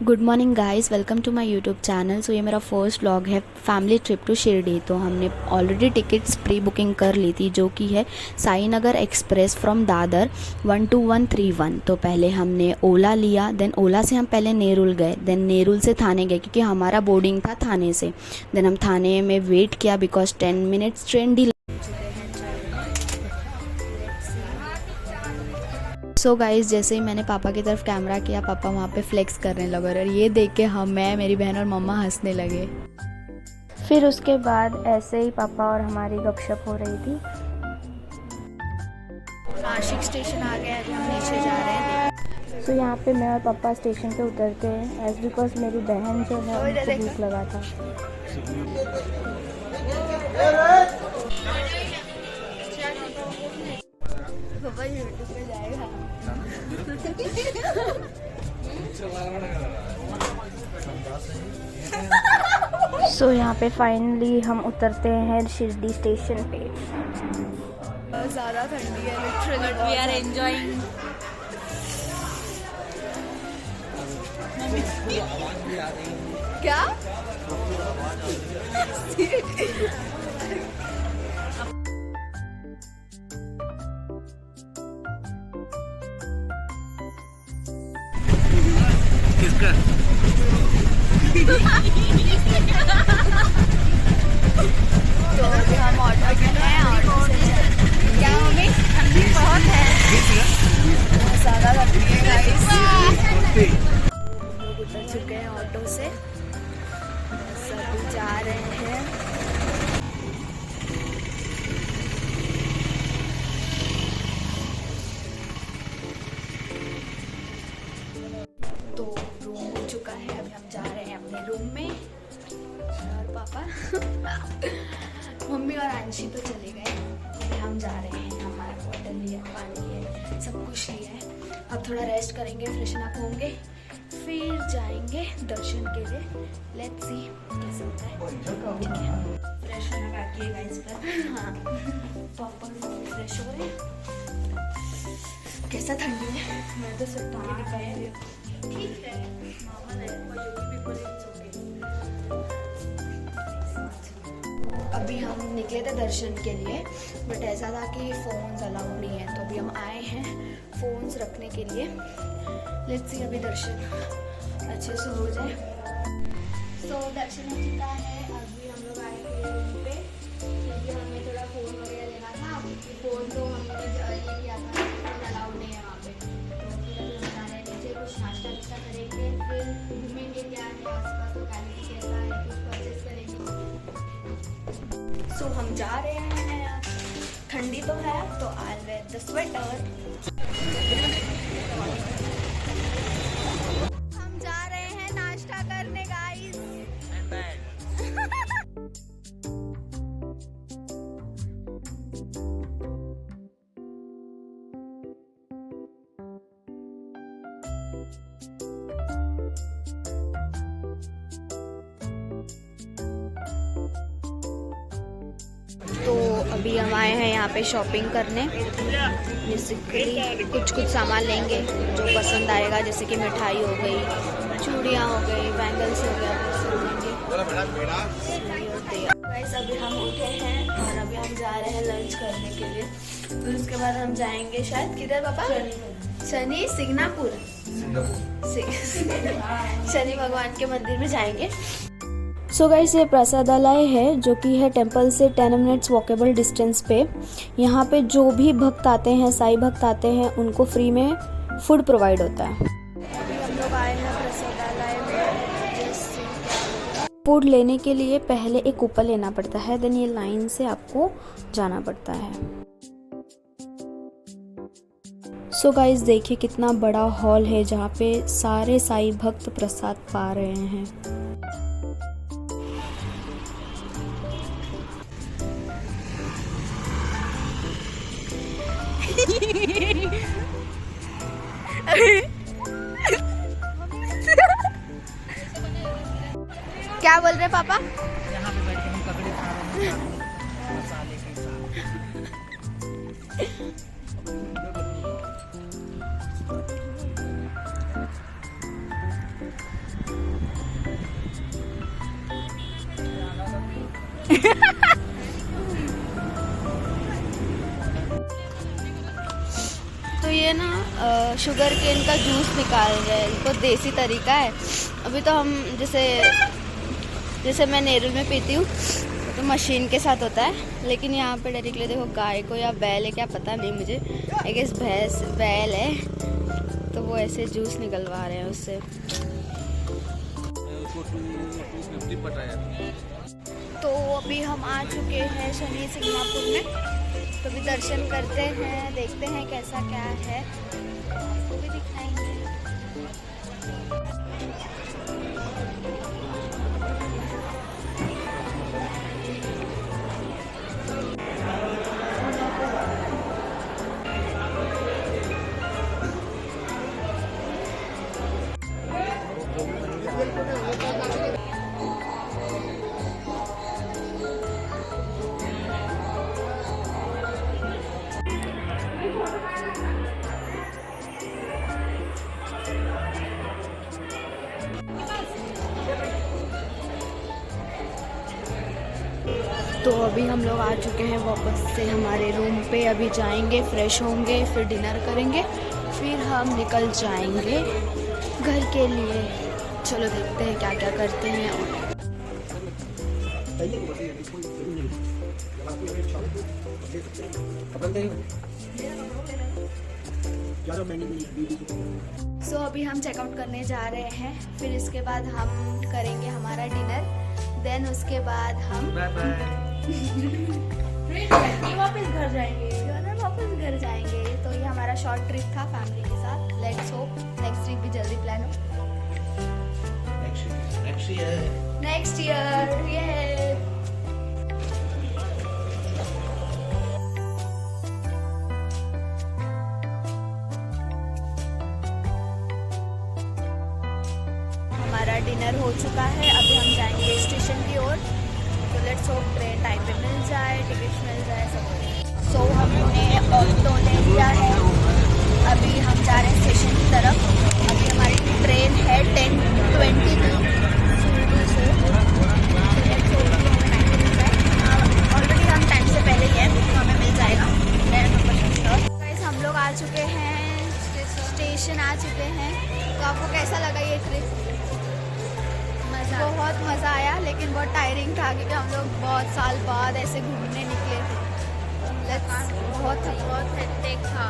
Good morning guys, welcome to my YouTube channel. So ये मेरा first vlog है family trip to Shirdi. तो हमने ऑलरेडी टिकट्स प्री बुकिंग कर ली थी, जो कि है साईनगर एक्सप्रेस फ्रॉम दादर 12131। तो पहले हमने ओला लिया, देन ओला से हम पहले नेरुल गए, देन नेरुल से थाने गए क्योंकि हमारा बोर्डिंग था थाने से। देन हम थाने में वेट किया because 10 minutes train delay. So guys, जैसे ही मैंने पापा की तरफ कैमरा किया, पापा वहाँ पे फ्लेक्स करने लगे और ये देख के मैं मेरी बहन और मम्मा हंसने लगे। फिर उसके बाद ऐसे ही पापा और हमारी गपशप हो रही थी। नासिक स्टेशन आ गया है, अभी हम नीचे जा रहे हैं। तो यहाँ पे मैं और पापा स्टेशन पे उतरते हैं एज बिकॉज मेरी बहन जो है उनको भूख लगा था। सो यहाँ पे फाइनली हम उतरते हैं शिरडी स्टेशन पे। ज़्यादा ठंडी है literally, but we are enjoying. क्या किसका? तो अभी हम ऑटो में हैं, ऑटो से क्या मम्मी, ठंडी बहुत है, ज़्यादा लगती है गाइस। लोग उतर चुके हैं ऑटो से, सभी जा रहे हैं। तो रूम हो चुका है, अभी हम जा रहे हैं अपने रूम में। और पापा मम्मी और आंशी तो चले गए, अभी हम जा रहे हैं। हमारा बॉटल लिया, पानी है, सब कुछ लिया है। अब थोड़ा रेस्ट करेंगे, फ्रेशन अप होंगे, फिर जाएंगे दर्शन के लिए। लेट्स सी कैसे होता है। फ्रेशन अप आके गाइस पर हाँ पापा फ्रेश हो रहे हैं। कैसा ठंडी है, मैं तो सब टांगे निकाल रही हूँ। ठीक है मामा ने अभी हम निकले थे दर्शन के लिए, बट ऐसा था कि फ़ोन्स अलाउड नहीं है, तो अभी हम आए हैं फ़ोन्स रखने के लिए। लेट्स सी अभी दर्शन अच्छे से हो जाए। सो दर्शन हो चुका है, अभी हम लोग आए थे रूम पे क्योंकि हमें थोड़ा फ़ोन वगैरह लेना था। फ़ोन तो हमने ये किया था, फ़ोन अलाउड नहीं है वहाँ पे। तो फिर अभी हम जा रहे हैं नीचे, कुछ नाश्ता वाश्ता करेंगे, फिर घूमेंगे क्या है आसपास, लोकेलिटी कैसा है, कुछ परचेस करेंगे। सो हम जा रहे हैं, ठंडी तो है तो I will where the sweater. हम जा रहे हैं नाश्ता करने गाइस। तो अभी हम आए हैं यहाँ पे शॉपिंग करने। बेसिकली कुछ सामान लेंगे जो पसंद आएगा, जैसे कि मिठाई हो गई, चूड़ियाँ हो गई, बैंगल्स हो गया, गाइस अभी हम उठे हैं और अभी हम जा रहे हैं लंच करने के लिए। फिर उसके बाद हम जाएंगे शायद किधर पापा, शनि सिंगापुर शनि भगवान के मंदिर में जाएंगे। सो गाइस, ये प्रसादालय है जो कि है टेंपल से 10 मिनट्स वॉकेबल डिस्टेंस पे। यहाँ पे जो भी भक्त आते हैं, साईं भक्त आते हैं, उनको फ्री में फूड प्रोवाइड होता है। अभी हम लोग आए हैं प्रसादालय में। फूड लेने के लिए पहले एक कूपन लेना पड़ता है, देन ये लाइन से आपको जाना पड़ता है। सो गाइस, देखिए कितना बड़ा हॉल है जहाँ पे सारे साईं भक्त प्रसाद पा रहे हैं। क्या बोल रहे पापा? यहाँ पे बैठ के हम ककड़ी खा रहे हैं मसाले के साथ। ये ना शुगर केन का जूस निकाल रहे हैं, इनको देसी तरीका है। अभी तो हम जैसे मैं नेहरू में पीती हूँ तो मशीन के साथ होता है, लेकिन यहाँ पे डायरेक्टली देखो गाय को या बैल है क्या पता नहीं मुझे, आई गेस बैल है, तो वो ऐसे जूस निकलवा रहे हैं उससे। तो अभी हम आ चुके हैं शनि सिंगापुर में, तो अभी दर्शन करते हैं, देखते हैं कैसा क्या है, आपको भी दिखाएंगे। तो अभी हम लोग आ चुके हैं वापस से हमारे रूम पे। अभी जाएंगे, फ्रेश होंगे, फिर डिनर करेंगे, फिर हम निकल जाएंगे घर के लिए। चलो देखते हैं क्या क्या करते हैं। सो अभी हम चेकआउट करने जा रहे हैं, फिर इसके बाद हम करेंगे हमारा डिनर, देन उसके बाद हम वापस घर जाएंगे। तो ये हमारा शॉर्ट ट्रिप था फैमिली के साथ। लेट्स होप नेक्स्ट ट्रिप भी जल्दी प्लान हो। नेक्स्ट ईयर ये हमारा डिनर हो चुका है। अभी हम जाएंगे स्टेशन की ओर। तो लेट्स होप ट्रेन टाइम पे मिल जाए, टिकट्स मिल जाए सब। सो हमने ऑटो ले लिया है, अभी हम जा रहे हैं स्टेशन की तरफ। अभी हमारी ट्रेन है 10:20 की। ऑलरेडी हम टाइम से पहले ही हैं, तो हमें मिल जाएगा। गाइस हम लोग आ चुके हैं, स्टेशन आ चुके हैं। तो आपको कैसा लगा ये ट्रिप? बहुत मज़ा आया, लेकिन बहुत टायरिंग था क्योंकि हम लोग बहुत साल बाद ऐसे घूमने निकले थे। बहुत हेक्टिक था।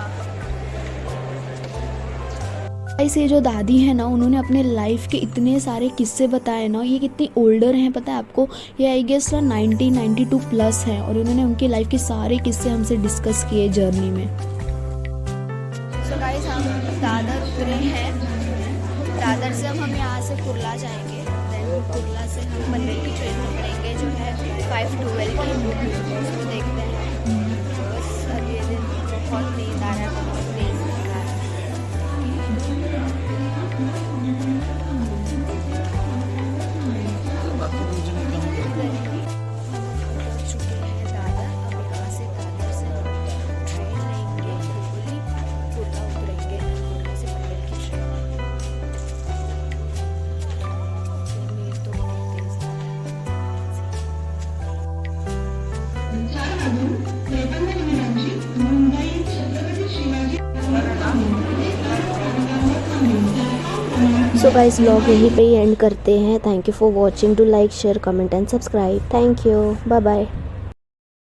ऐसे जो दादी है ना, उन्होंने अपने लाइफ के इतने सारे किस्से बताए ना। ये कितनी ओल्डर हैं पता है आपको? ये आई गेस 92 प्लस है, और उन्होंने उनकी लाइफ के सारे किस्से हमसे डिस्कस किए जर्नी में। सो गाइस हम दादर उतरे हैं। दादर से हम यहाँ से कुर्ला जाएंगे, कुर्ला से हम मंदिर की ट्रेन पकड़ेंगे जो है 5:12 की। उसको देखते हैं। बस अगले दिन बहुत नींद आ रहा है, बहुत नींद आ रहा है। हम चुके हैं दादर। अब यहाँ से दादर से हम ट्रेन लेंगे खुली, कुर्ला उतरेंगे, कुर्ला से मंदिर की ट्रेन। सो गाइस व्लॉग यहीं पे ही एंड करते हैं। Thank you for watching. Do like, share, comment and subscribe. Thank you, bye bye.